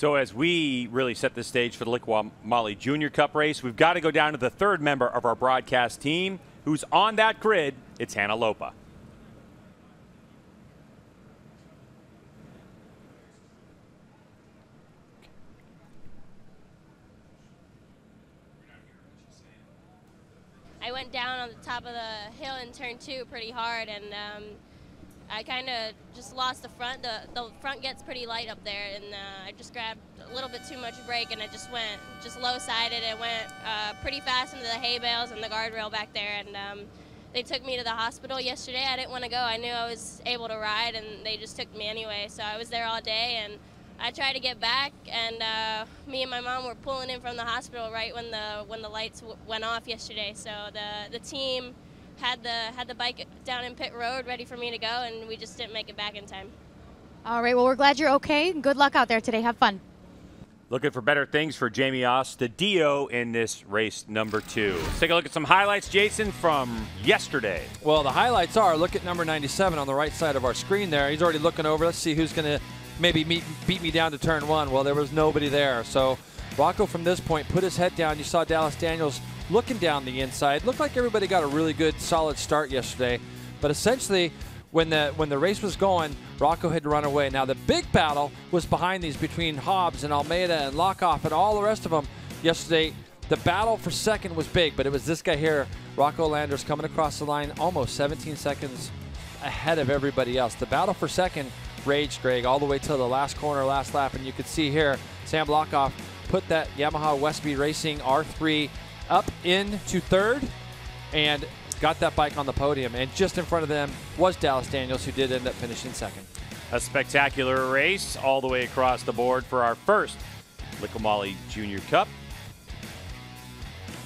So as we really set the stage for the Liqui Moly Junior Cup race, we've got to go down to the third member of our broadcast team who's on that grid. It's Hannah Lopa. I went down on the top of the hill in turn 2 pretty hard, and I kind of just lost the front. The front gets pretty light up there, and I just grabbed a little bit too much brake, and I just went low-sided. It went pretty fast into the hay bales and the guardrail back there, and they took me to the hospital yesterday. I didn't want to go. I knew I was able to ride, and they just took me anyway. So I was there all day, and I tried to get back, and me and my mom were pulling in from the hospital right when the lights went off yesterday. So the team had the bike down in pit road ready for me to go, and we just didn't make it back in time. All right, well, we're glad you're okay. Good luck out there today. Have fun. Looking for better things for Jamie Ostadio in this race number 2. Let's take a look at some highlights, Jason, from yesterday. Well, the highlights are, look at number 97 on the right side of our screen there. He's already looking over. Let's see who's going to maybe beat me down to turn 1. Well, there was nobody there. So Rocco from this point put his head down. You saw Dallas Daniels looking down the inside. Looked like everybody got a really good, solid start yesterday. But essentially, when the race was going, Rocco had run away. Now, the big battle was behind these between Hobbs and Almeida and Lockoff and all the rest of them yesterday. The battle for second was big, but it was this guy here, Rocco Landers, coming across the line almost 17 seconds ahead of everybody else. The battle for second raged, Greg, all the way till the last corner, last lap, and you could see here Sam Lockoff put that Yamaha Westby Racing R3 up into third and got that bike on the podium. And just in front of them was Dallas Daniels, who did end up finishing second. A spectacular race all the way across the board for our first Liqui Moly Junior Cup.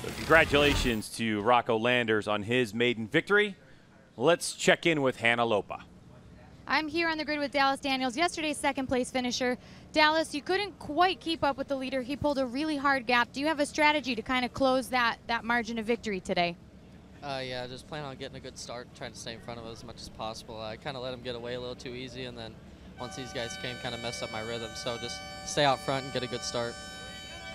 So congratulations to Rocco Landers on his maiden victory. Let's check in with Hannah Lopa. I'm here on the grid with Dallas Daniels, yesterday's second place finisher. Dallas, you couldn't quite keep up with the leader. He pulled a really hard gap. Do you have a strategy to kind of close that margin of victory today? Yeah, just plan on getting a good start, trying to stay in front of us as much as possible. I kind of let him get away a little too easy, and then once these guys came, kind of messed up my rhythm. So just stay out front and get a good start.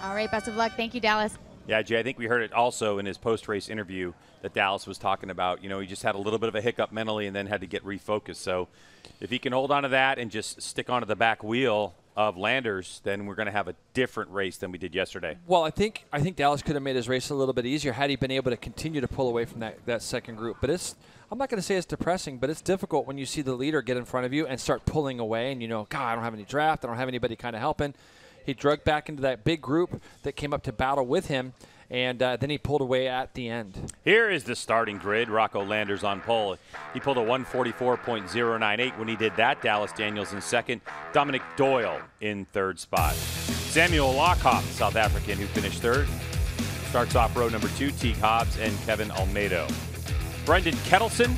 All right, best of luck. Thank you, Dallas. Yeah, Jay, I think we heard it also in his post-race interview that Dallas was talking about. You know, he just had a little bit of a hiccup mentally and then had to get refocused. So if he can hold on to that and just stick onto the back wheel of Landers, then we're going to have a different race than we did yesterday. Well, I think Dallas could have made his race a little bit easier had he been able to continue to pull away from that second group. But I'm not going to say it's depressing, but it's difficult when you see the leader get in front of you and start pulling away, and you know, God, I don't have any draft, I don't have anybody kind of helping. He drug back into that big group that came up to battle with him, and then he pulled away at the end. Here is the starting grid. Rocco Landers on pole. He pulled a 144.098 when he did that. Dallas Daniels in second. Dominic Doyle in third spot. Samuel Lockoff, South African, who finished third. Starts off row number 2, Teague Hobbs and Kevin Almeida. Brendan Kettleson,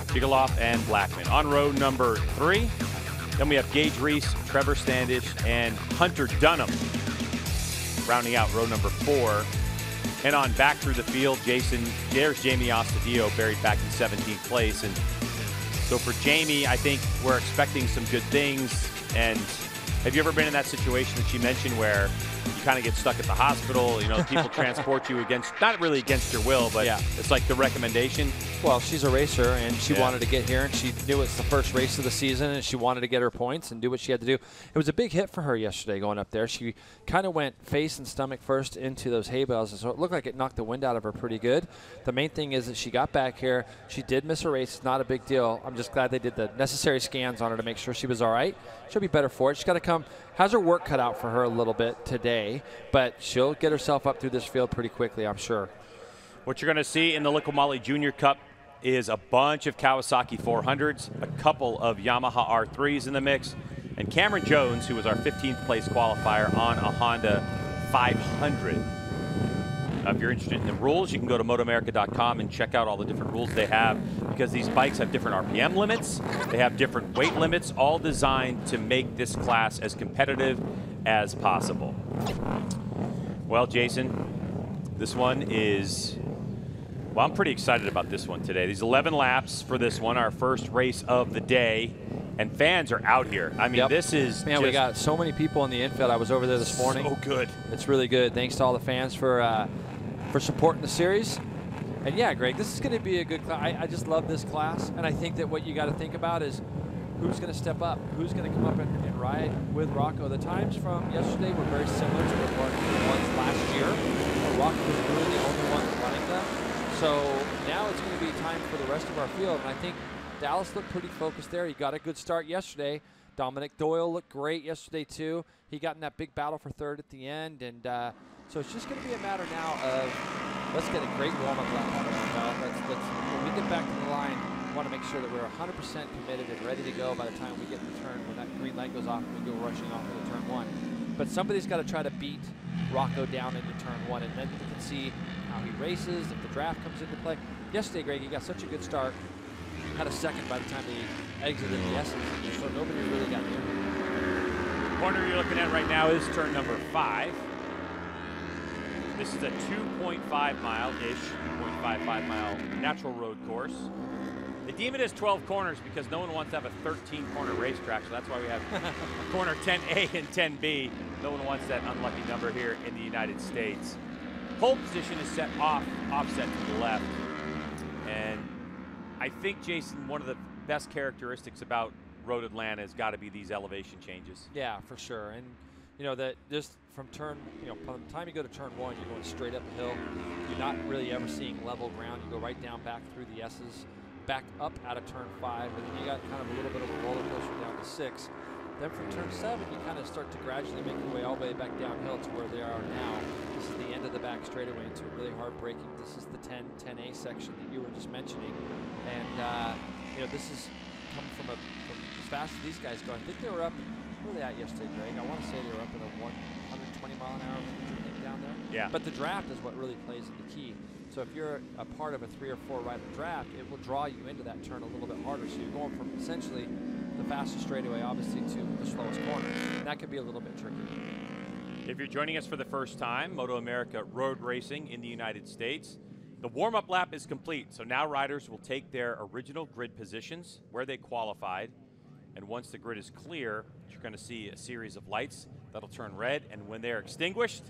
Gigaloff, and Blackman. On row number 3, then we have Gage Reese, Trevor Standish, and Hunter Dunham. Rounding out row number 4. And on back through the field, there's Jamie Ostadio buried back in 17th place. And so for Jamie, I think we're expecting some good things. And have you ever been in that situation that she mentioned where you kind of get stuck at the hospital, you know, people transport you against, not really against your will, but yeah, it's like the recommendation? Well, she's a racer, and she wanted to get here, and she knew it's the first race of the season, and she wanted to get her points and do what she had to do. It was a big hit for her yesterday going up there. She kind of went face and stomach first into those hay bales, and so it looked like it knocked the wind out of her pretty good. The main thing is that she got back here. She did miss a race. It's not a big deal. I'm just glad they did the necessary scans on her to make sure she was all right. She'll be better for it. She's got to come, has her work cut out for her a little bit today, but she'll get herself up through this field pretty quickly, I'm sure. What you're going to see in the Liqui Moly Junior Cup is a bunch of Kawasaki 400s, a couple of Yamaha R3s in the mix, and Cameron Jones, who was our 15th place qualifier on a Honda 500. If you're interested in the rules, you can go to motoamerica.com and check out all the different rules they have, because these bikes have different RPM limits, they have different weight limits, all designed to make this class as competitive as possible. Well, Jason, this one is, well, I'm pretty excited about this one today. These 11 laps for this one, our first race of the day. And fans are out here. I mean, this is Man, we got so many people in the infield. I was over there this morning. So good. It's really good. Thanks to all the fans for supporting the series. And yeah, Greg, this is going to be a good class. I just love this class. And I think that what you got to think about is who's going to step up, who's going to come up and ride with Rocco. The times from yesterday were very similar to the ones last year. Rocco was really the only one running them. So now it's going to be time for the rest of our field. And I think Dallas looked pretty focused there. He got a good start yesterday. Dominic Doyle looked great yesterday too. He got in that big battle for third at the end. And so it's just going to be a matter now of let's get a great warm-up lap on it. When we get back to the line, we want to make sure that we're 100% committed and ready to go by the time we get to the turn. When that green light goes off, we go rushing off into turn 1. But somebody's got to try to beat Rocco down into turn 1, and then you can see how he races, if the draft comes into play. Yesterday, Greg, he got such a good start. Had a second by the time he exited the S's, so nobody really got near him. Corner you're looking at right now is turn number 5. This is a 2.5 mile-ish, 2.55 mile natural road course. They deem it as 12 corners because no one wants to have a 13-corner racetrack, so that's why we have corner 10A and 10B. No one wants that unlucky number here in the United States. Pole position is set offset to the left. And I think, Jason, one of the best characteristics about Road Atlanta has got to be these elevation changes. Yeah, for sure. And you know that just from turn, from the time you go to turn 1, you're going straight up the hill. You're not really ever seeing level ground. You go right down back through the S's, back up out of turn 5, and then you got kind of a little bit of a roller coaster down to 6. Then from turn 7, you kind of start to gradually make your way all the way back downhill to where they are now. This is the end of the back straightaway into really hard braking. This is the 10A section that you were just mentioning, and this is come from as fast as these guys go. I think they were up. Where were they at yesterday, Greg? I want to say they were up at a 120 mile an hour down there. Yeah. But the draft is what really plays in the key. So if you're a part of a 3 or 4 rider draft, it will draw you into that turn a little bit harder. So you're going from essentially the fastest straightaway, obviously, to the slowest corner. And that could be a little bit tricky. If you're joining us for the first time, MotoAmerica road racing in the United States, the warm-up lap is complete. So now riders will take their original grid positions where they qualified. And once the grid is clear, you're going to see a series of lights that'll turn red. And when they're extinguished,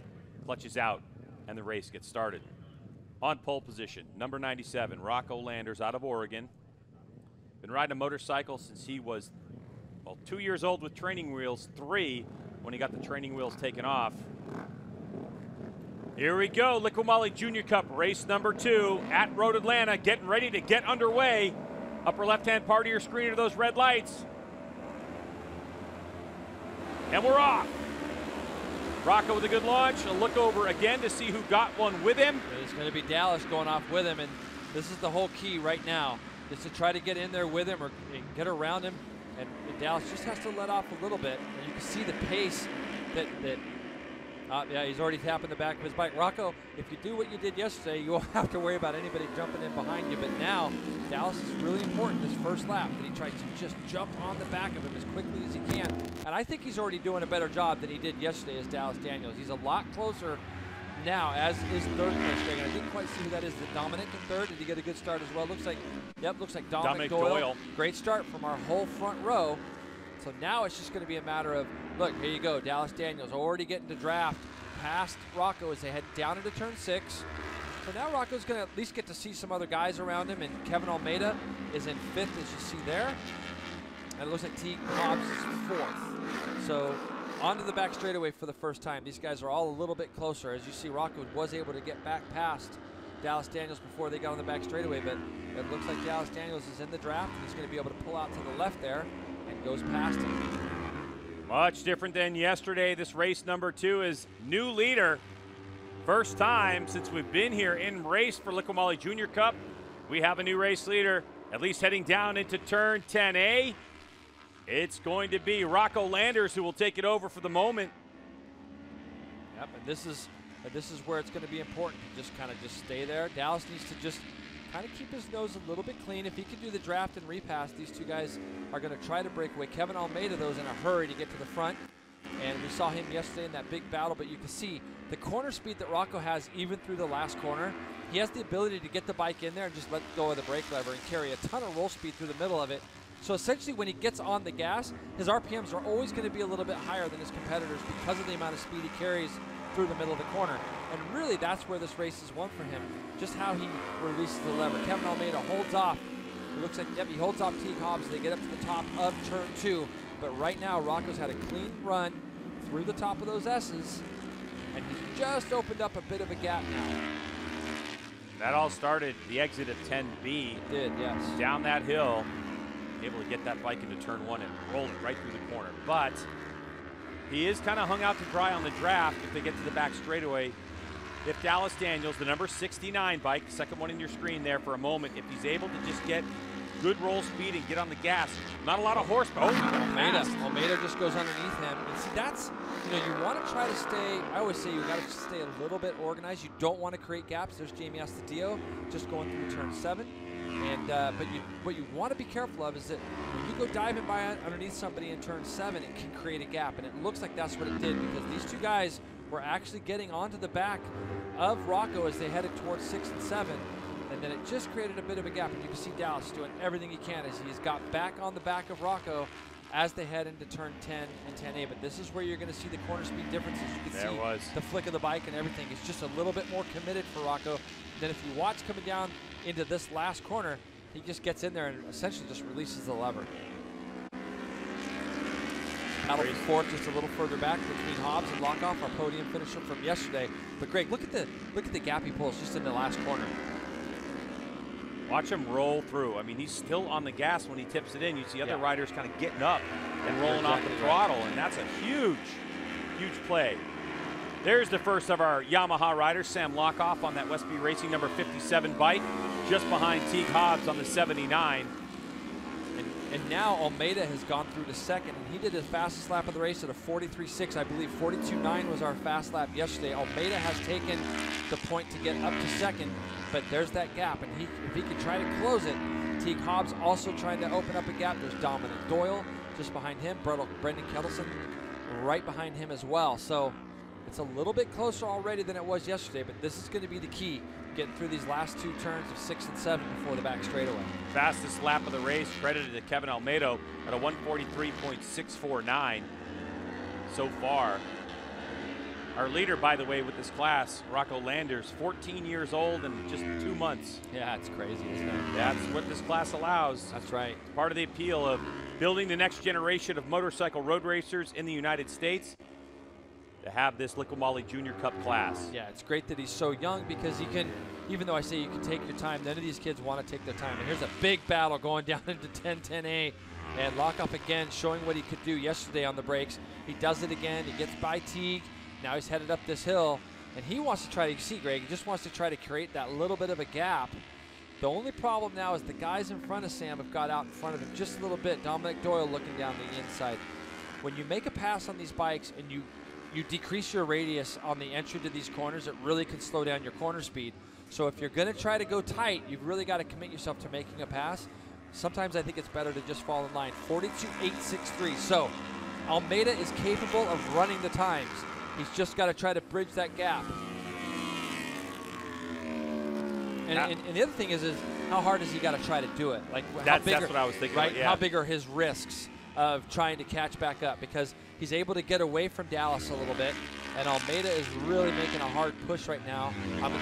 clutch is out and the race gets started. On pole position, number 97, Rocco Landers out of Oregon. Been riding a motorcycle since he was, 2 years old with training wheels, 3 when he got the training wheels taken off. Here we go, Liqui Junior Cup, race number 2 at Road Atlanta, getting ready to get underway. Upper left-hand part of your screen are those red lights. And we're off. Rocco with a good launch. A look over again to see who got one with him. It's going to be Dallas going off with him, and this is the whole key right now, is to try to get in there with him or get around him. And Dallas just has to let off a little bit. And you can see the pace that yeah, he's already tapping the back of his bike. Rocco, if you do what you did yesterday, you won't have to worry about anybody jumping in behind you. But now, Dallas is really important this first lap that he tries to just jump on the back of him as quickly as he can. And I think he's already doing a better job than he did yesterday as Dallas Daniels. He's a lot closer now, as is third place. And I didn't quite see who that is. The Dominic in third. Did he get a good start as well? Looks like Dominic Doyle. Great start from our whole front row. So now it's just going to be a matter of, look, here you go, Dallas Daniels already getting to draft past Rocco as they head down into turn 6. So now Rocco's going to at least get to see some other guys around him, and Kevin Almeida is in 5th, as you see there. And it looks like Teague Hobbs is 4th. So onto the back straightaway for the first time. These guys are all a little bit closer. As you see, Rocco was able to get back past Dallas Daniels before they got on the back straightaway, but it looks like Dallas Daniels is in the draft, and he's going to be able to pull out to the left there and goes past him. Much different than yesterday. This race number 2 is new leader. First time since we've been here in race for Liqui Junior Cup. We have a new race leader, at least heading down into turn 10A. It's going to be Rocco Landers who will take it over for the moment. Yep, and this is where it's going to be important to just kind of stay there. Dallas needs to just kind of keep his nose a little bit clean. If he can do the draft and repass, these two guys are going to try to break away. Kevin Almeida, though, is in a hurry to get to the front. And we saw him yesterday in that big battle, but you can see the corner speed that Rocco has even through the last corner. He has the ability to get the bike in there and just let go of the brake lever and carry a ton of roll speed through the middle of it. So essentially when he gets on the gas, his RPMs are always going to be a little bit higher than his competitors because of the amount of speed he carries through the middle of the corner. And really that's where this race is won for him, just how he releases the lever. Kevin Almeida holds off. It looks like, yep, he holds off Teague Hobbs. They get up to the top of turn 2. But right now, Rocco's had a clean run through the top of those S's, and he's just opened up a bit of a gap now. That all started the exit of 10B. It did, yes. Down that hill, able to get that bike into turn 1 and roll it right through the corner. But he is kind of hung out to dry on the draft if they get to the back straightaway. If Dallas Daniels, the number 69 bike, second one in your screen there for a moment, if he's able to just get good roll speed and get on the gas, not a lot of horsepower. Oh, Almeida just goes underneath him. And see, that's, you want to try to stay, I always say you got to stay a little bit organized. You don't want to create gaps. There's Jamie Astudillo just going through turn 7. And but what you want to be careful of is that when you go diving by underneath somebody in turn 7, it can create a gap. And it looks like that's what it did, because these two guys were actually getting onto the back of Rocco as they headed towards 6 and 7. And then it just created a bit of a gap. And you can see Dallas doing everything he can as he's got back on the back of Rocco as they head into turn 10 and 10A. But this is where you're going to see the corner speed differences. You can see the flick of the bike and everything. It's just a little bit more committed for Rocco. Then if you watch coming down into this last corner, he just gets in there and essentially just releases the lever. Battle for fourth just a little further back between Hobbs and Lockoff, our podium finisher from yesterday. But Greg, look at the gap he pulls just in the last corner. Watch him roll through. I mean, he's still on the gas when he tips it in. You see other riders kind of getting up and rolling off the throttle, and that's a huge, huge play. There's the first of our Yamaha riders, Sam Lockoff on that Westby Racing number 57 bike, just behind Teague Hobbs on the 79. And now Almeida has gone through to second, and he did his fastest lap of the race at a 43.6. I believe 42.9 was our fast lap yesterday. Almeida has taken the point to get up to second, but there's that gap, and if he can try to close it. Teague Hobbs also trying to open up a gap. There's Dominic Doyle just behind him, Brendan Kettleson right behind him as well. So it's a little bit closer already than it was yesterday, but this is going to be the key, getting through these last two turns of 6 and 7 before the back straightaway. Fastest lap of the race, credited to Kevin Almeida at a 1:43.649 so far. Our leader, by the way, with this class, Rocco Landers, 14 years old and just 2 months. Yeah, it's crazy, isn't it? That's what this class allows. That's right. It's part of the appeal of building the next generation of motorcycle road racers in the United States, to have this Liqui Moly Junior Cup class. Yeah, it's great that he's so young, because he can, even though I say you can take your time, none of these kids want to take their time. And here's a big battle going down into 10-10A. And Lockoff again showing what he could do yesterday on the brakes. He does it again. He gets by Teague. Now he's headed up this hill. And he wants to try to, you see, Greg, he just wants to try to create that little bit of a gap. The only problem now is the guys in front of Sam have got out in front of him just a little bit. Dominic Doyle looking down the inside. When you make a pass on these bikes and you decrease your radius on the entry to these corners, it really can slow down your corner speed. So if you're going to try to go tight, you've really got to commit yourself to making a pass. Sometimes I think it's better to just fall in line. 42.863. So Almeida is capable of running the times. He's just got to try to bridge that gap. And the other thing is how hard has he got to try to do it? Like that's what I was thinking. Right? About, yeah. How big are his risks of trying to catch back up? Because he's able to get away from Dallas a little bit, and Almeida is really making a hard push right now.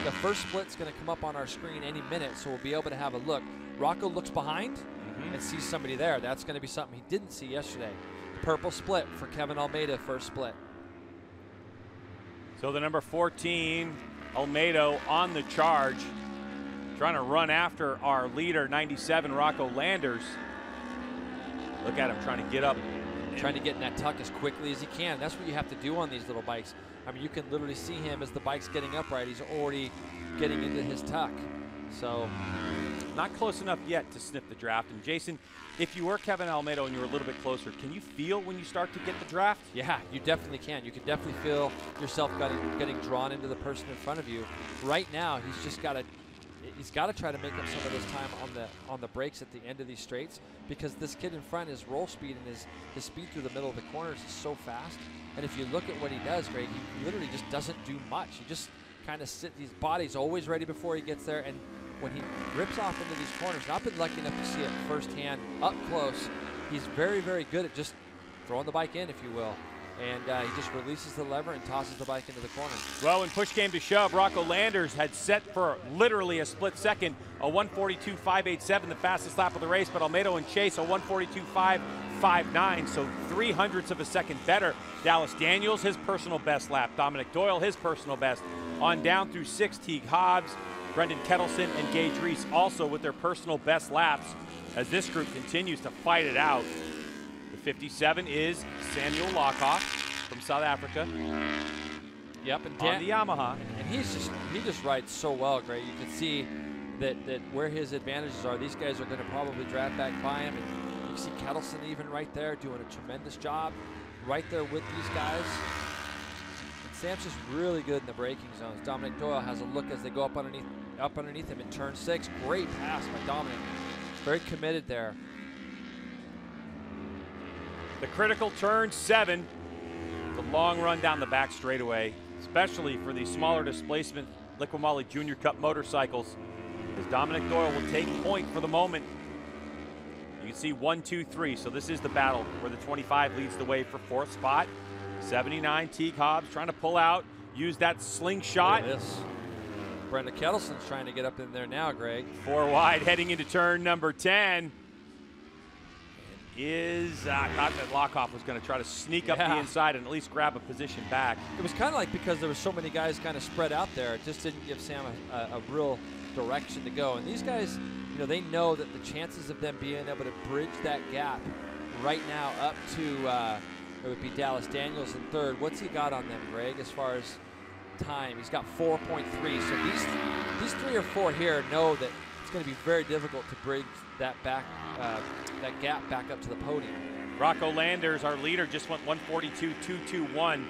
The first split's going to come up on our screen any minute, so we'll be able to have a look. Rocco looks behind and sees somebody there. That's going to be something he didn't see yesterday. Purple split for Kevin Almeida, first split. So the number 14, Almeida, on the charge, trying to run after our leader, 97, Rocco Landers. Look at him trying to get up. Trying to get in that tuck as quickly as he can. That's what you have to do on these little bikes. I mean, you can literally see him as the bike's getting upright. He's already getting into his tuck. So not close enough yet to sniff the draft. And Jason, if you were Kevin Almeida and you were a little bit closer, can you feel when you start to get the draft? Yeah, you definitely can. You can definitely feel yourself getting drawn into the person in front of you. Right now, he's just got to try to make up some of this time on the brakes at the end of these straights, because this kid in front, his roll speed and his speed through the middle of the corners is so fast. And if you look at what he does, Greg, he literally just doesn't do much. He just kind of sits, his body's always ready before he gets there, and when he rips off into these corners, and I've been lucky enough to see it firsthand up close, he's very, very good at just throwing the bike in, if you will. And he just releases the lever and tosses the bike into the corner. Well, when push came to shove, Rocco Landers had set for literally a split second, a 1:42.587, the fastest lap of the race, but Almeida and Chase a 1:42.559, so 0.03 of a second better. Dallas Daniels, his personal best lap. Dominic Doyle, his personal best. On down through 6, Teague Hobbs, Brendan Kettleson, and Gage Reese also with their personal best laps as this group continues to fight it out. 57 is Samuel Lockhoff from South Africa. Yep, and on the Yamaha. And he just rides so well, Greg. You can see that where his advantages are. These guys are going to probably drive back by him. And you can see Kettleson even right there doing a tremendous job right there with these guys. And Sam's just really good in the braking zones. Dominic Doyle has a look as they go up underneath him in turn 6. Great pass by Dominic. Very committed there. The critical turn 7, the long run down the back straightaway, especially for the smaller displacement Liqui Junior Cup motorcycles, as Dominic Doyle will take point for the moment. You can see 1, 2, 3, so this is the battle where the 25 leads the way for 4th spot. 79, Teague Hobbs trying to pull out, use that slingshot. Look at this. Brendan Kettleson's trying to get up in there now, Greg. 4 wide heading into turn number 10. Thought that Lockhoff was going to try to sneak up the inside and at least grab a position back. It was kind of like because there were so many guys kind of spread out there, it just didn't give Sam a real direction to go. And these guys, you know, they know that the chances of them being able to bridge that gap right now up to, it would be Dallas Daniels in 3rd. What's he got on them, Greg, as far as time? He's got 4.3. So these 3 or 4 here know that it's going to be very difficult to bridge that that gap back up to the podium. Rocco Landers, our leader, just went 1:42.221.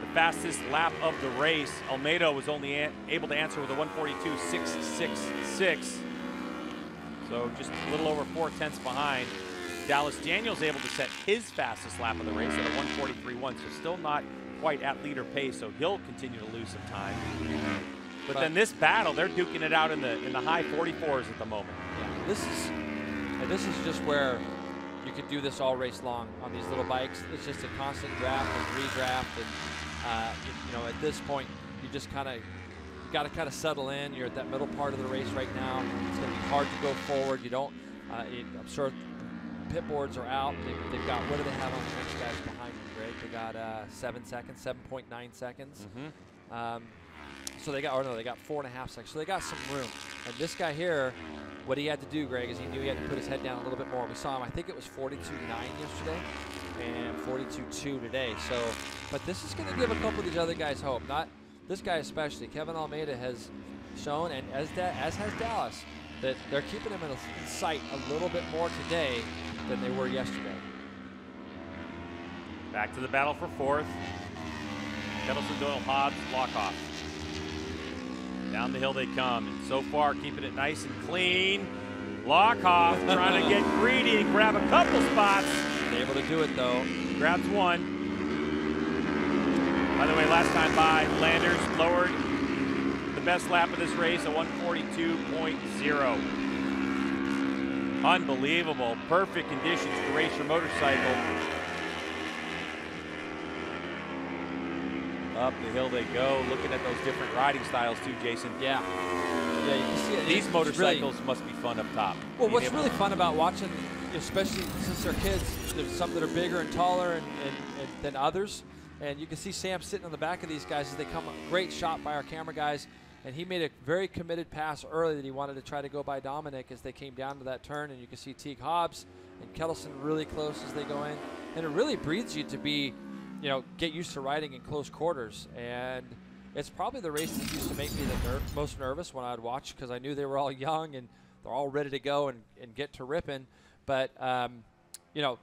The fastest lap of the race. Almeida was only able to answer with a 1:42.666. So just a little over 4/10 behind. Dallas Daniels able to set his fastest lap of the race at a 1:43.1, so still not quite at leader pace, so he'll continue to lose some time. But then this battle, they're duking it out in the high 44s at the moment. Yeah, this is just where you can do this all race long on these little bikes. It's just a constant draft and redraft, and you know, at this point, you just got to settle in. You're at that middle part of the race right now. It's going to be hard to go forward. You don't. I'm sure pit boards are out. They've got, what do they have on the bench guys behind them, Greg? They got 7 seconds, 7.9 seconds. So they got 4.5 seconds. So they got some room. And this guy here, what he had to do, Greg, is he knew he had to put his head down a little bit more. We saw him, I think it was 42.9 yesterday and 42.2 today. So, but this is going to give a couple of these other guys hope. Not this guy especially. Kevin Almeida has shown, and as has Dallas, that they're keeping him in sight a little bit more today than they were yesterday. Back to the battle for 4th. Kettleson, Doyle, Hobbs, Lockhoff. Down the hill they come, and so far keeping it nice and clean. Lockhoff trying to get greedy and grab a couple spots. Able to do it though. Grabs 1. By the way, last time by, Landers lowered the best lap of this race, a 1:42.0. Unbelievable, perfect conditions to race your motorcycle. Up the hill they go, looking at those different riding styles too, Jason. Yeah, you can see it. These motorcycles really must be fun up top. Well, what's really fun about watching, especially since they're kids, there's some that are bigger and taller than others. And you can see Sam sitting on the back of these guys as they come. Great shot by our camera guys. And he made a very committed pass early that he wanted to try to go by Dominic as they came down to that turn. And you can see Teague Hobbs and Kettleson really close as they go in. And it really breeds you to be, you know, get used to riding in close quarters. And it's probably the race that used to make me the most nervous when I'd watch, because I knew they were all young and they're all ready to go and get to ripping. But, you know,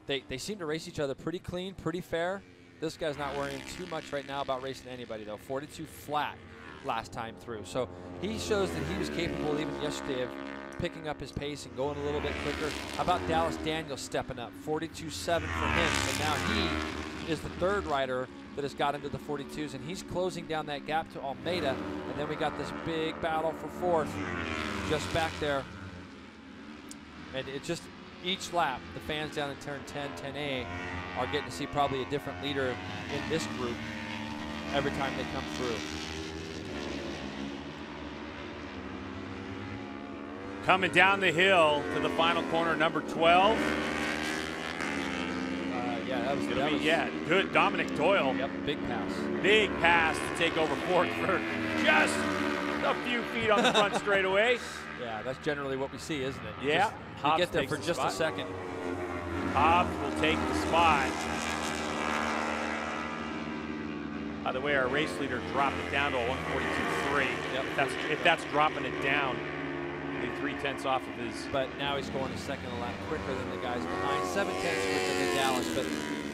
they seem to race each other pretty clean, pretty fair. This guy's not worrying too much right now about racing anybody, though. 42 flat last time through. So he shows that he was capable even yesterday of picking up his pace and going a little bit quicker. How about Dallas Daniels stepping up? 42.7 for him. So now he is the 3rd rider that has got into the 42s, and he's closing down that gap to Almeida. And then we got this big battle for fourth just back there. And it just, each lap, the fans down in turn 10, 10A are getting to see probably a different leader in this group every time they come through. Coming down the hill to the final corner, number 12. Yeah, that was good. Dominic Doyle. Yep, big pass. Big pass to take over fourth for just a few feet on the front straightaway. Yeah, that's generally what we see, isn't it? Yeah. You get there for just a second. Hobbs will take the spot. By the way, our race leader dropped it down to a 142.3. Yep. If that's dropping it down, 3/10 off of his. But now he's going a second a lap quicker than the guys behind. 7/10 quicker than Dallas, but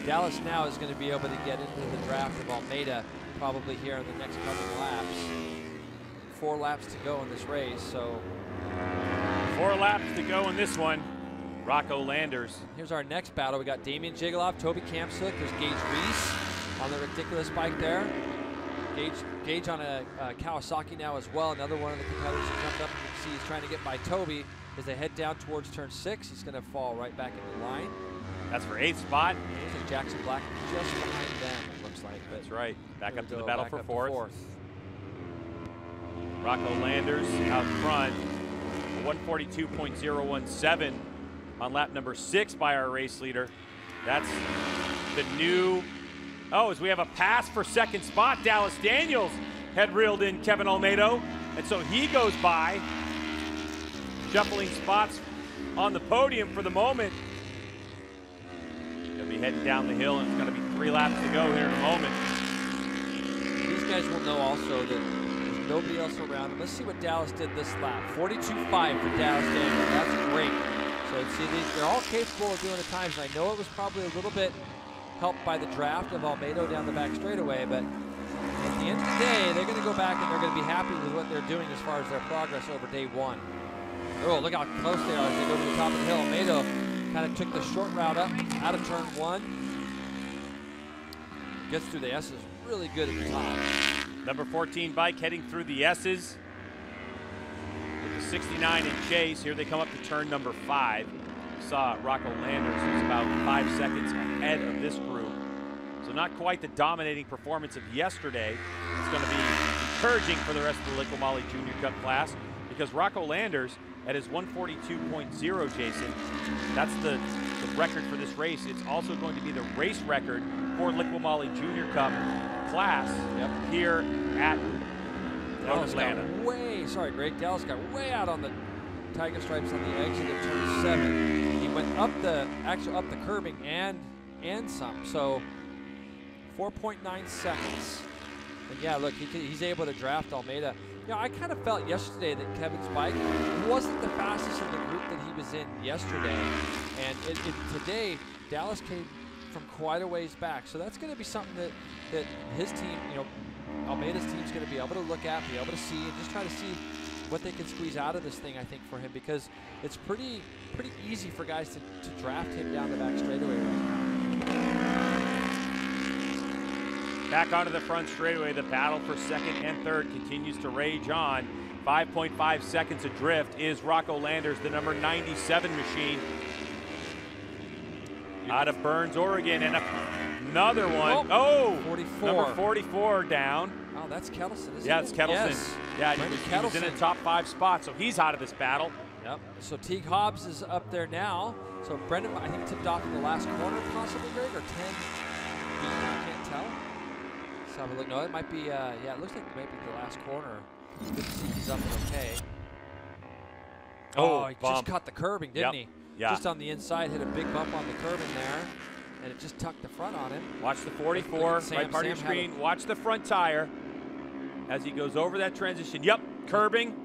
Dallas now is going to be able to get into the draft of Almeida probably here in the next couple laps. 4 laps to go in this race, so 4 laps to go in this one. Rocco Landers. Here's our next battle. We got Damian Jigalov, Toby Kampslick. There's Gage Reese on the ridiculous bike there. Gage on a Kawasaki now as well. Another one of the competitors who jumped up. You can see he's trying to get by Toby as they head down towards turn 6. He's going to fall right back into line. That's for 8th spot. There's Jackson Black just behind them, it looks like. That's right. Back up to the battle for fourth. Rocco Landers out front. 142.017 on lap number 6 by our race leader. That's the new. Oh, as we have a pass for second spot, Dallas Daniels had reeled in Kevin Almeida, and so he goes by, shuffling spots on the podium for the moment. He'll be heading down the hill, and it's going to be 3 laps to go here in a moment. These guys will know also that there's nobody else around them. Let's see what Dallas did this lap. 42.5 for Dallas Daniels. That's great. So see, they're all capable of doing the times. I know it was probably a little bit helped by the draft of Almeida down the back straightaway, but at the end of the day, they're going to go back and they're going to be happy with what they're doing as far as their progress over day 1. Oh, look how close they are as they go to the top of the hill. Almeida kind of took the short route up out of turn 1. Gets through the S's really good at the top. Number 14 bike heading through the S's with the 69 in chase. Here they come up to turn number 5. Saw Rocco Landers, who's about 5 seconds ahead of this group. So not quite the dominating performance of yesterday. It's going to be encouraging for the rest of the Liqui Moly Junior Cup class because Rocco Landers at his 142.0, Jason, that's the record for this race. It's also going to be the race record for Liqui Moly Junior Cup class here at Atlanta. Dallas got way out on the Tiger Stripes on the exit of turn 7. He went up the curbing and some. So 4.9 seconds. And yeah, look, he's able to draft Almeida. You know, I kind of felt yesterday that Kevin's bike wasn't the fastest in the group that he was in yesterday. And today, Dallas came from quite a ways back. So that's going to be something that his team, you know, Almeida's team's going to be able to look at, be able to see, and just try to see what they can squeeze out of this thing, I think, for him, because it's pretty easy for guys to draft him down the back straightaway right now. Back onto the front straightaway, the battle for second and third continues to rage on. 5.5 seconds adrift is Rocco Landers, the number 97 machine. Out of Burns, Oregon, and another one. Oh, 44. Number 44 down. Oh, that's Kettleson, isn't it? Yeah, it's Kettleson. Yes. Yeah, he was in the top 5 spot, so he's out of this battle. Yep. So Teague Hobbs is up there now. So Brendan, I think, tipped off in the last corner, possibly, Greg, or 10. I can't tell. Let's have a look. No, it might be. Yeah, it looks like maybe the last corner. Good to see he's up and okay. Oh, he just caught the curbing, didn't he? Yeah. Just on the inside, hit a big bump on the curbing there, and it just tucked the front on him. Watch the 44, right part of your screen. Watch the front tire as he goes over that transition. Yep, curbing.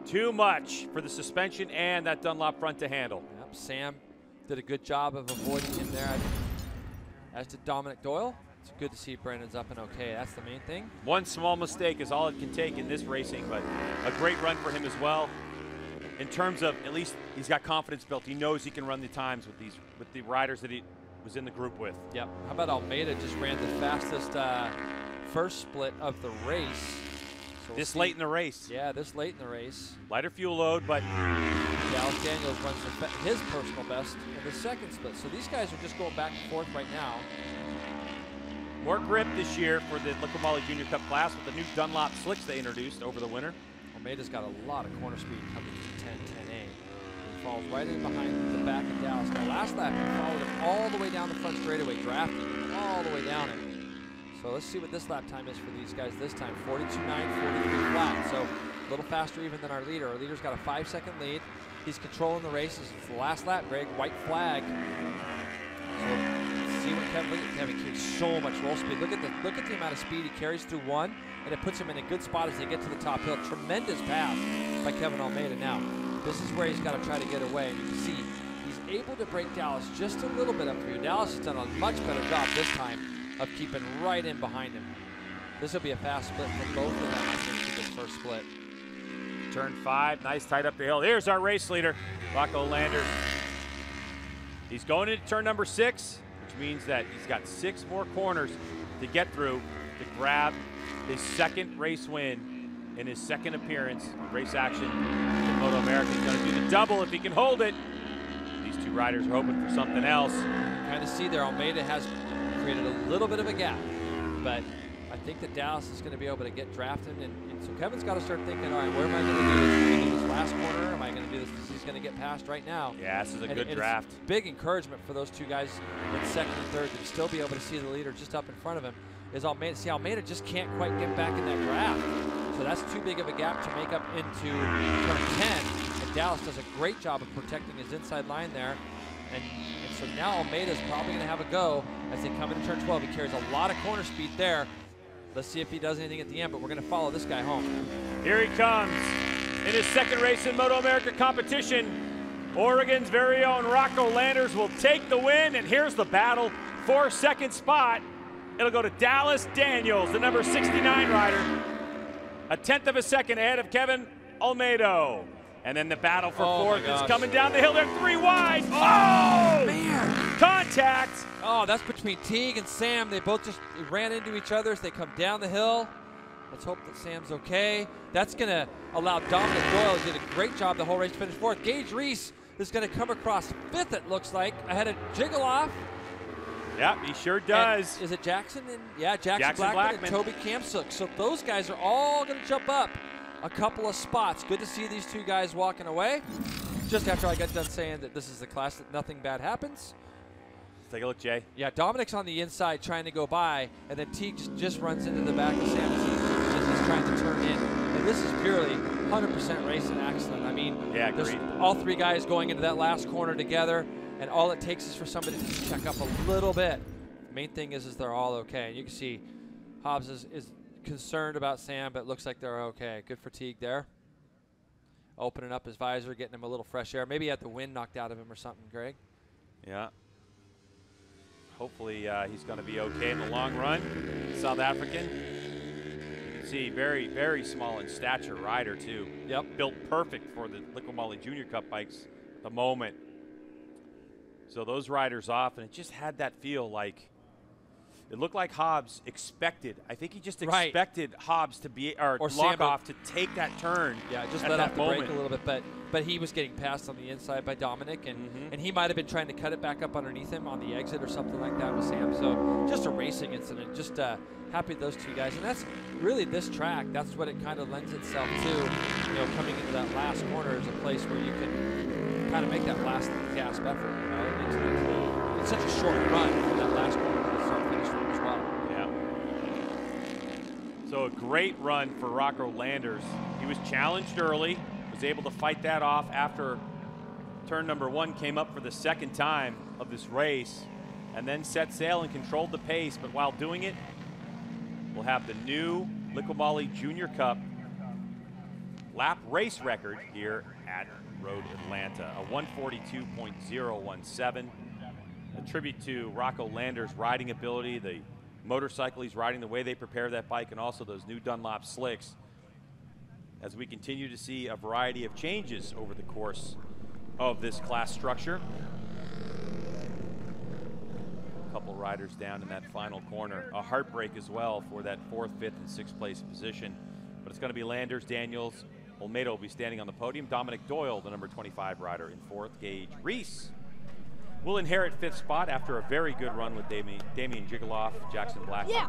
Too much for the suspension and that Dunlop front to handle. Yep, Sam did a good job of avoiding him there, as did Dominic Doyle. It's good to see Brandon's up and okay. That's the main thing. One small mistake is all it can take in this racing, but a great run for him as well. In terms of, at least he's got confidence built. He knows he can run the times with the riders that was in the group with. Yep. How about Almeida just ran the fastest first split of the race. So This late in the race. Yeah, this late in the race. Lighter fuel load, but Dallas Daniels runs his personal best in the second split. So these guys are just going back and forth right now. more grip this year for the Liqui Junior Cup class with the new Dunlop slicks they introduced over the winter. Almeida's got a lot of corner speed coming to 10-10A. He falls right in behind the back of Dallas. Now last lap he followed him all the way down the front straightaway, drafting him all the way down it. So let's see what this lap time is for these guys this time. 42.9, 43 flat. So a little faster even than our leader. Our leader's got a 5-second lead. He's controlling the race. This is the last lap, Greg. White flag. So see what Kevin carries so much roll speed. Look at the amount of speed he carries through one, and it puts him in a good spot as they get to the top hill. Tremendous pass by Kevin Almeida. Now, this is where he's got to try to get away. And you can see he's able to break Dallas just a little bit up here. Dallas has done a much better job this time of keeping right in behind him. This will be a fast split for both of them, I think, for this first split. Turn 5, nice tight up the hill. Here's our race leader, Rocco Landers. He's going into turn number 6, which means that he's got 6 more corners to get through to grab his second race win in his second appearance in race action in MotoAmerica. He's going to do the double if he can hold it. These two riders are hoping for something else. Kind of see there, Almeida has created a little bit of a gap, but I think that Dallas is going to be able to get drafted, and so Kevin's got to start thinking, all right, what am I going to do? Am I going to do this last corner? Am I going to do this? He's going to get past right now. Yeah, this is a good draft. It's big encouragement for those two guys in second and third to still be able to see the leader just up in front of him. Is Almeida? See, Almeida just can't quite get back in that draft, so that's too big of a gap to make up into turn 10. And Dallas does a great job of protecting his inside line there. And so now Almeida's probably going to have a go as they come into turn 12. He carries a lot of corner speed there. Let's see if he does anything at the end, but we're going to follow this guy home. Here he comes in his second race in MotoAmerica competition. Oregon's very own Rocco Landers will take the win, and here's the battle for second spot. It'll go to Dallas Daniels, the number 69 rider. A 1/10 of a second ahead of Kevin Almeida. And then the battle for fourth is coming down the hill. They're 3 wide. Oh, man. Contact. Oh, that's between Teague and Sam. They both just ran into each other as they come down the hill. Let's hope that Sam's okay. That's going to allow Dominic Doyle, who did a great job the whole race, to finish fourth. Gage Reese is going to come across 5th, it looks like, ahead of Jiggleoff. Yeah, he sure does. And is it Jackson? Jackson Blackman and Toby Kamsuk. So those guys are all going to jump up a couple of spots. Good to see these two guys walking away. Just after I got done saying that this is the class that nothing bad happens. Take a look, Jay. Yeah, Dominic's on the inside trying to go by, and then Teague just runs into the back of Sam as he's trying to turn in. And this is purely 100% racing accident. I mean, yeah, there's all 3 guys going into that last corner together, and all it takes is for somebody to just check up a little bit. The main thing is they're all okay. And you can see Hobbs is concerned about Sam, but it looks like they're okay. Good for Teague there. Opening up his visor, getting him a little fresh air. Maybe he had the wind knocked out of him or something, Greg. Yeah. Hopefully he's going to be okay in the long run. South African. You can see very, very small in stature rider, too. Yep. Built perfect for the Liqui Junior Cup bikes at the moment. So those riders off, and it just had that feel like it looked like Hobbs expected. I think he just expected Hobbs to be, or Lockoff to take that turn. Yeah, just let off the brake a little bit, but he was getting passed on the inside by Dominic, and he might have been trying to cut it back up underneath him on the exit or something like that with Sam. So just a racing incident. Just happy those two guys, and that's really this track. That's what it kind of lends itself to. You know, coming into that last corner is a place where you can kind of make that last gasp effort. You know, it's such a short run from that last corner to the start finish line as well. Yeah. So a great run for Rocco Landers. He was challenged early, was able to fight that off after turn number 1 came up for the second time of this race, and then set sail and controlled the pace. But while doing it, we'll have the new Liqui Junior Cup lap race record here at Road Atlanta, a 142.017. A tribute to Rocco Landers' riding ability, the motorcycle he's riding, the way they prepare that bike, and also those new Dunlop slicks, as we continue to see a variety of changes over the course of this class structure. couple riders down in that final corner. A heartbreak as well for that 4th, 5th, and 6th place position. But it's going to be Landers, Daniels. Olmedo will be standing on the podium. Dominic Doyle, the number 25 rider, in 4th. Gage Reese will inherit 5th spot after a very good run with Damian Jigaloff, Jackson Blackman. Yeah.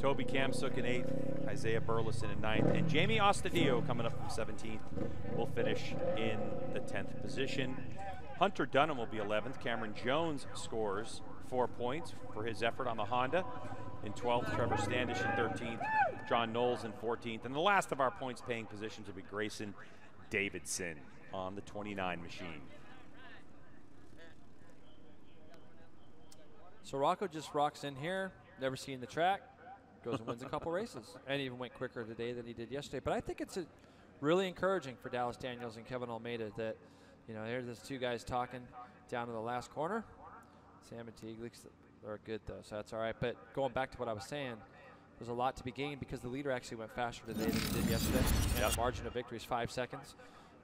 Toby Kamsuk in 8th, Isaiah Burleson in 9th, and Jamie Ostadillo coming up from 17th will finish in the 10th position. Hunter Dunham will be 11th. Cameron Jones scores 4 points for his effort on the Honda. In 12th, Trevor Standish in 13th, John Knowles in 14th, and the last of our points-paying positions will be Grayson Davidson on the 29 machine. So Rocco just rocks in here, never seen the track, goes and wins a couple races, and even went quicker today than he did yesterday. But I think it's really encouraging for Dallas Daniels and Kevin Almeida that, you know, here's those two guys talking down in the last corner. Sam and Teague are good, though, so that's all right. But going back to what I was saying, there's a lot to be gained because the leader actually went faster today than he did yesterday. And the margin of victory is 5 seconds.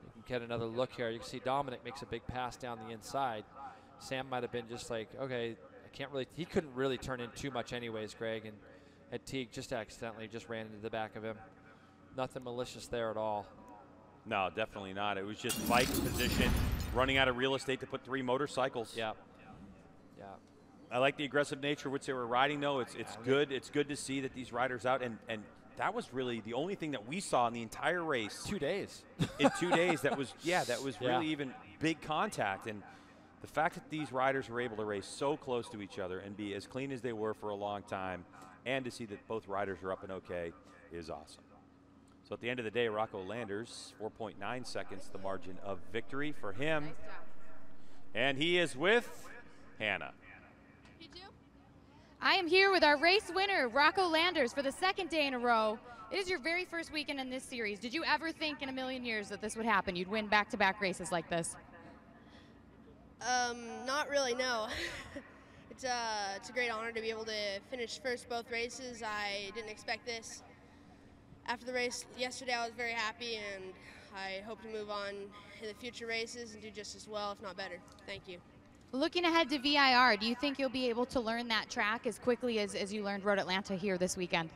You can get another look here. You can see Dominic makes a big pass down the inside. Sam might have been just like, okay, I can't really, he couldn't really turn in too much anyways, Greg. And Teague just accidentally just ran into the back of him. Nothing malicious there at all. No, definitely not. It was just bike position, running out of real estate to put 3 motorcycles. Yeah. Yeah. I like the aggressive nature which they were riding, though. It's good. It's good to see that these riders out, and that was really the only thing that we saw in the entire race. 2 days. In 2 days, that was really even big contact. And the fact that these riders were able to race so close to each other and be as clean as they were for a long time, and to see that both riders are up and okay, is awesome. So at the end of the day, Rocco Landers, 4.9 seconds, the margin of victory for him. And he is with Hannah. I am here with our race winner, Rocco Landers, for the 2nd day in a row. It is your very first weekend in this series. Did you ever think in a million years that this would happen? You'd win back-to-back races like this? Not really, no. It's a great honor to be able to finish first both races. I didn't expect this. After the race yesterday, I was very happy, and I hope to move on in the future races and do just as well, if not better. Thank you. Looking ahead to VIR, do you think you'll be able to learn that track as quickly as you learned Road Atlanta here this weekend?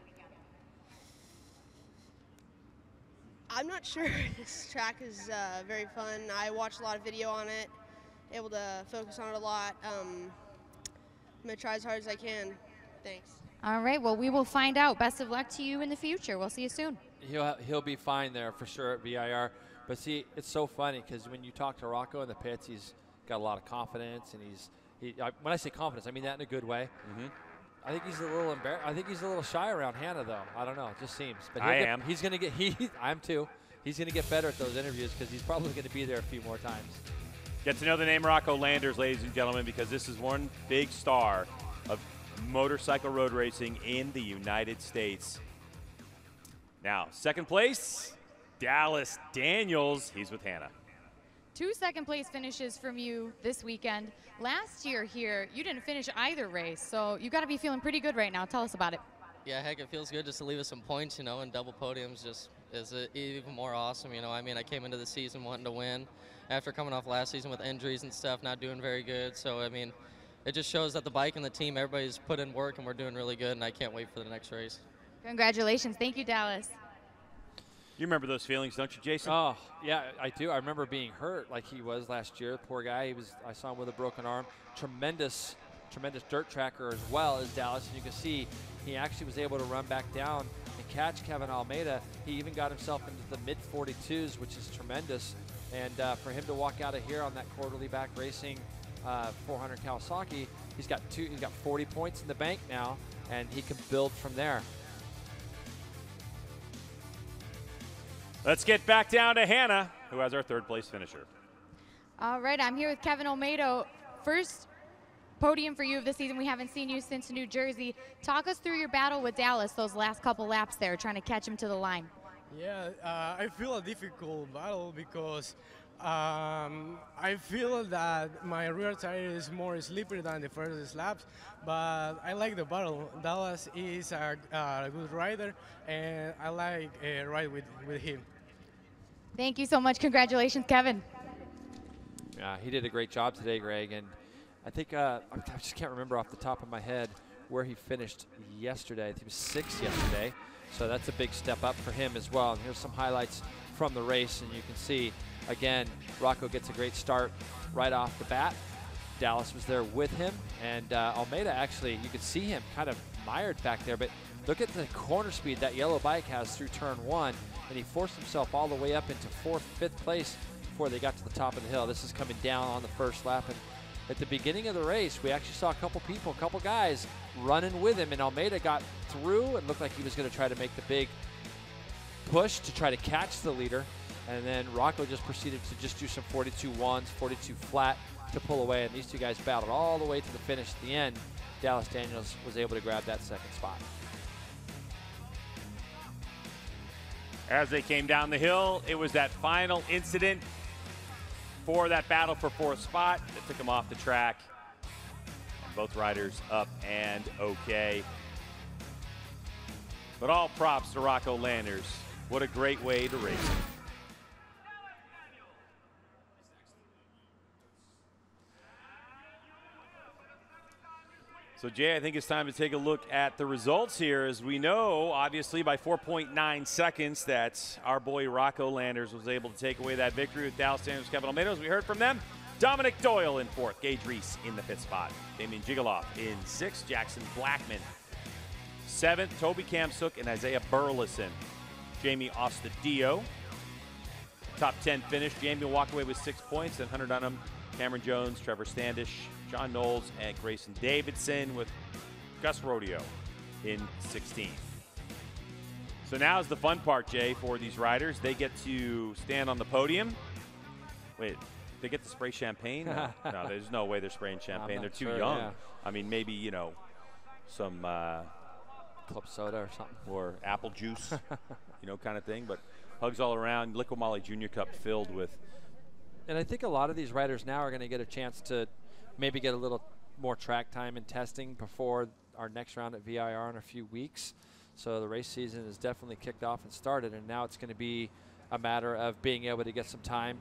I'm not sure. This track is very fun. I watched a lot of video on it, able to focus on it a lot. I'm going to try as hard as I can. Thanks. All right, well, we will find out. Best of luck to you in the future. We'll see you soon. He'll be fine there for sure at VIR. But see, it's so funny because when you talk to Rocco in the pits, he's got a lot of confidence, and when I say confidence, I mean that in a good way. Mm-hmm. I think he's a little embarrassed. I think he's a little shy around Hannah, though. I don't know. It just seems. But he's going to get. I'm too. He's going to get better at those interviews because he's probably going to be there a few more times. Get to know the name Rocco Landers, ladies and gentlemen, because this is one big star of motorcycle road racing in the United States. Now, 2nd place, Dallas Daniels. He's with Hannah. 2 second-place finishes from you this weekend. Last year here, you didn't finish either race, so you got to be feeling pretty good right now. Tell us about it. Yeah, heck, it feels good just to leave us some points, you know, and double podiums just is even more awesome, you know. I mean, I came into the season wanting to win after coming off last season with injuries and stuff, not doing very good. So, I mean, it just shows that the bike and the team, everybody's put in work, and we're doing really good, and I can't wait for the next race. Congratulations. Thank you, Dallas. You remember those feelings, don't you, Jason? Oh, yeah, I do. I remember being hurt like he was last year. Poor guy. I saw him with a broken arm. Tremendous dirt tracker as well as Dallas. And you can see he actually was able to run back down and catch Kevin Almeida. He even got himself into the mid-42s, which is tremendous. And for him to walk out of here on that quarterly back racing 400 Kawasaki, he's got 40 points in the bank now, and he can build from there. Let's get back down to Hannah, who has our 3rd place finisher. All right, I'm here with Kevin Olmedo. First podium for you of the season. We haven't seen you since New Jersey. Talk us through your battle with Dallas, those last couple laps there, trying to catch him to the line. Yeah, I feel a difficult battle because I feel that my rear tire is more slippery than the first laps, but I like the battle. Dallas is a good rider, and I like ride with him. Thank you so much. Congratulations, Kevin. Yeah, he did a great job today, Greg, and I think I just can't remember off the top of my head where he finished yesterday. I think he was 6th yesterday. So that's a big step up for him as well. And here's some highlights from the race, and you can see, again, Rocco gets a great start right off the bat. Dallas was there with him, and Almeida actually, you could see him kind of mired back there, but look at the corner speed that yellow bike has through turn 1, and he forced himself all the way up into 4th, 5th place before they got to the top of the hill. This is coming down on the first lap, and at the beginning of the race, we actually saw a couple people, a couple guys running with him, and Almeida got through and looked like he was going to try to make the big push to try to catch the leader, and then Rocco just proceeded to just do some 42 ones, 42 flat to pull away, and these two guys battled all the way to the finish. At the end, Dallas Daniels was able to grab that 2nd spot. As they came down the hill, it was that final incident for that battle for 4th spot that took him off the track. And both riders up and okay. But all props to Rocco Landers. What a great way to race. So, Jay, I think it's time to take a look at the results here. As we know, obviously, by 4.9 seconds, that our boy Rocco Landers was able to take away that victory with Dallas Daniels, Kevin Almeida. As we heard from them, Dominic Doyle in 4th, Gage Reese in the 5th spot, Damian Gigaloff in 6th, Jackson Blackman 7th, Toby Kamsuk and Isaiah Burleson, Jamie Ostadio. Top 10 finish. Jamie will walk away with 6 points, and Hunter Dunham, Cameron Jones, Trevor Standish, John Knowles, and Grayson Davidson, with Gus Rodeo in 16th. So now is the fun part, Jay, for these riders. They get to stand on the podium. Wait, they get to spray champagne? No, no, there's no way they're spraying champagne. They're too young. Yeah. I mean, maybe, you know, some club soda or something. Or apple juice, you know, kind of thing. But hugs all around. Liqui Moly Junior Cup filled with. And I think a lot of these riders now are going to get a chance to maybe get a little more track time and testing before our next round at VIR in a few weeks. So the race season is definitely kicked off and started, and now it's going to be a matter of being able to get some time.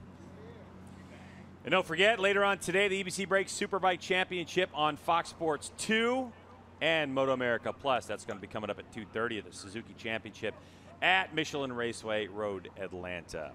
And don't forget, later on today, the EBC Brakes Superbike Championship on Fox Sports 2 and MotoAmerica Plus. That's going to be coming up at 2:30 at the Suzuki Championship at Michelin Raceway Road, Atlanta.